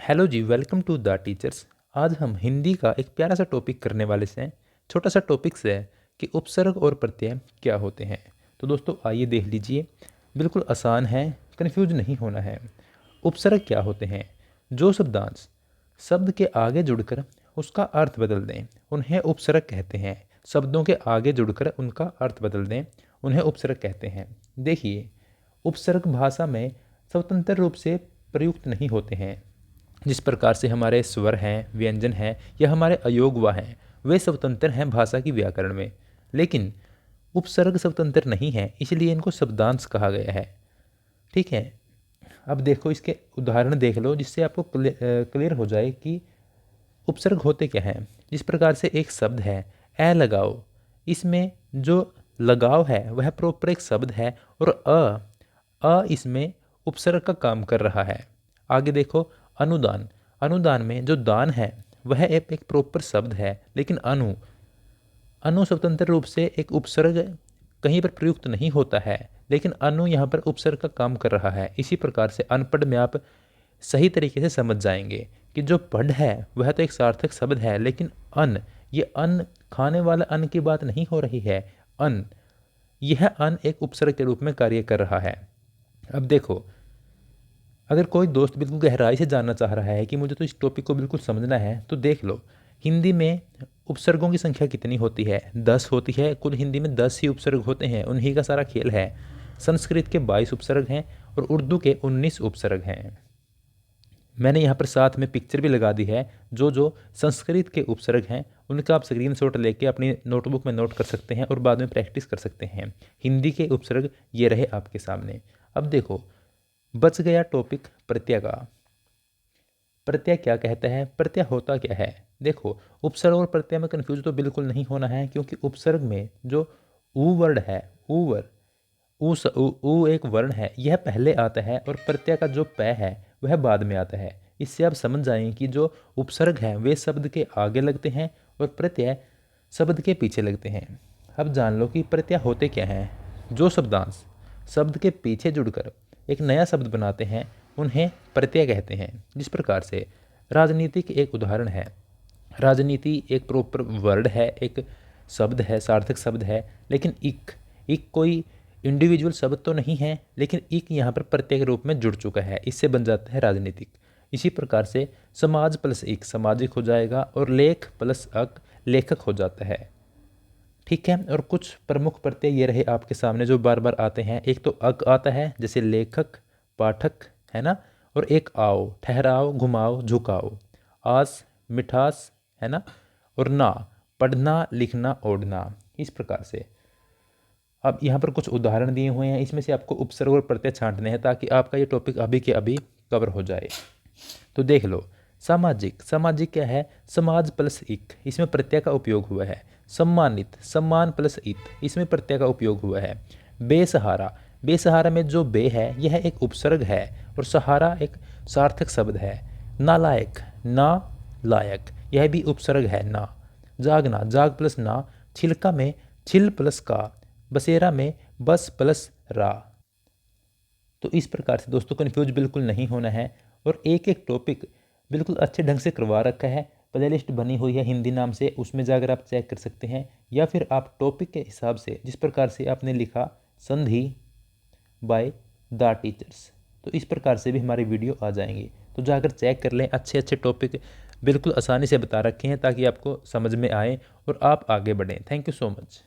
Hello ji, welcome to the teachers. आज हम हिंदी का एक प्यारा सा टॉपिक करने वाले हैं। छोटा सा टॉपिक है कि उपसर्ग और प्रत्यय क्या होते हैं। तो दोस्तों आइए देख लीजिए, बिल्कुल आसान है, कन्फ्यूज नहीं होना है। उपसर्ग क्या होते हैं? जो शब्दांश शब्द के आगे जुड़कर उसका अर्थ बदल दें उन्हें उपसर्ग कहते हैं। शब्दों के आगे जुड़कर उनका अर्थ बदल दें उन्हें उपसर्ग कहते हैं। देखिए, उपसर्ग भाषा में स्वतंत्र रूप से प्रयुक्त नहीं होते हैं। जिस प्रकार से हमारे स्वर हैं, व्यंजन हैं या हमारे अयोगवा हैं, वे स्वतंत्र हैं भाषा की व्याकरण में। लेकिन उपसर्ग स्वतंत्र नहीं है, इसलिए इनको शब्दांश कहा गया है। ठीक है, अब देखो इसके उदाहरण देख लो जिससे आपको क्लियर हो जाए कि उपसर्ग होते क्या हैं। जिस प्रकार से एक शब्द है ए लगाओ, इसमें जो लगाव है वह प्रॉपर एक शब्द है और अ इसमें उपसर्ग का काम कर रहा है। आगे देखो, अनुदान, अनुदान में जो दान है वह एक प्रॉपर शब्द है, लेकिन अनु स्वतंत्र रूप से एक उपसर्ग कहीं पर प्रयुक्त नहीं होता है, लेकिन अनु यहाँ पर उपसर्ग का काम कर रहा है। इसी प्रकार से अनपढ़ में आप सही तरीके से समझ जाएंगे कि जो पढ़ है वह तो एक सार्थक शब्द है, लेकिन अन, ये अन्न खाने वाला अन्न की बात नहीं हो रही है। अन्न, यह अन्न एक उपसर्ग के रूप में कार्य कर रहा है। अब देखो, अगर कोई दोस्त बिल्कुल गहराई से जानना चाह रहा है कि मुझे तो इस टॉपिक को बिल्कुल समझना है, तो देख लो हिंदी में उपसर्गों की संख्या कितनी होती है। 10 होती है। कुल हिंदी में 10 ही उपसर्ग होते हैं, उन्हीं का सारा खेल है। संस्कृत के 22 उपसर्ग हैं और उर्दू के 19 उपसर्ग हैं। मैंने यहाँ पर साथ में पिक्चर भी लगा दी है। जो जो संस्कृत के उपसर्ग हैं उनका आप स्क्रीनशॉट लेके अपनी नोटबुक में नोट कर सकते हैं और बाद में प्रैक्टिस कर सकते हैं। हिंदी के उपसर्ग ये रहे आपके सामने। अब देखो, बच गया टॉपिक प्रत्यय का। प्रत्यय क्या कहता है, प्रत्यय होता क्या है? देखो, उपसर्ग और प्रत्यय में कन्फ्यूज तो बिल्कुल नहीं होना है, क्योंकि उपसर्ग में जो ऊ वर्ड है, ऊ एक वर्ण है, यह पहले आता है और प्रत्यय का जो पै है वह बाद में आता है। इससे आप समझ जाएं कि जो उपसर्ग हैं वे शब्द के आगे लगते हैं और प्रत्यय शब्द के पीछे लगते हैं। अब जान लो कि प्रत्यय होते क्या हैं। जो शब्दांश शब्द के पीछे जुड़कर एक नया शब्द बनाते हैं उन्हें प्रत्यय कहते हैं। जिस प्रकार से राजनीति की एक उदाहरण है। राजनीति एक प्रॉपर वर्ड है, एक शब्द है, सार्थक शब्द है, लेकिन इक कोई इंडिविजुअल शब्द तो नहीं है, लेकिन इक यहाँ पर प्रत्यय के रूप में जुड़ चुका है, इससे बन जाता है राजनीतिक। इसी प्रकार से समाज प्लस इक सामाजिक हो जाएगा और लेख प्लस अक लेखक हो जाता है। ठीक है, और कुछ प्रमुख प्रत्यय ये रहे आपके सामने जो बार बार आते हैं। एक तो अक आता है, जैसे लेखक, पाठक, है ना। और एक आओ, ठहराओ, घुमाओ, झुकाओ। आस, मिठास, है ना। और ना, पढ़ना, लिखना, ओढ़ना। इस प्रकार से अब यहाँ पर कुछ उदाहरण दिए हुए हैं, इसमें से आपको उपसर्ग और प्रत्यय छांटने हैं ताकि आपका ये टॉपिक अभी के अभी कवर हो जाए। तो देख लो, सामाजिक, सामाजिक क्या है? समाज प्लस इक, इसमें प्रत्यय का उपयोग हुआ है। सम्मानित, सम्मान प्लस इत, इसमें प्रत्यय का उपयोग हुआ है। बेसहारा, बेसहारा में जो बे है यह एक उपसर्ग है और सहारा एक सार्थक शब्द है। नालायक, ना लायक, यह भी उपसर्ग है ना। जागना, जाग प्लस ना, छिलका में छिल प्लस का, बसेरा में बस प्लस रा। तो इस प्रकार से दोस्तों कन्फ्यूज बिल्कुल नहीं होना है और एक एक टॉपिक बिल्कुल अच्छे ढंग से करवा रखा है। प्ले लिस्ट बनी हुई है हिंदी नाम से, उसमें जाकर आप चेक कर सकते हैं, या फिर आप टॉपिक के हिसाब से जिस प्रकार से आपने लिखा संधि बाय द टीचर्स, तो इस प्रकार से भी हमारी वीडियो आ जाएंगी। तो जाकर चेक कर लें, अच्छे अच्छे टॉपिक बिल्कुल आसानी से बता रखे हैं ताकि आपको समझ में आए और आप आगे बढ़ें। Thank you so much.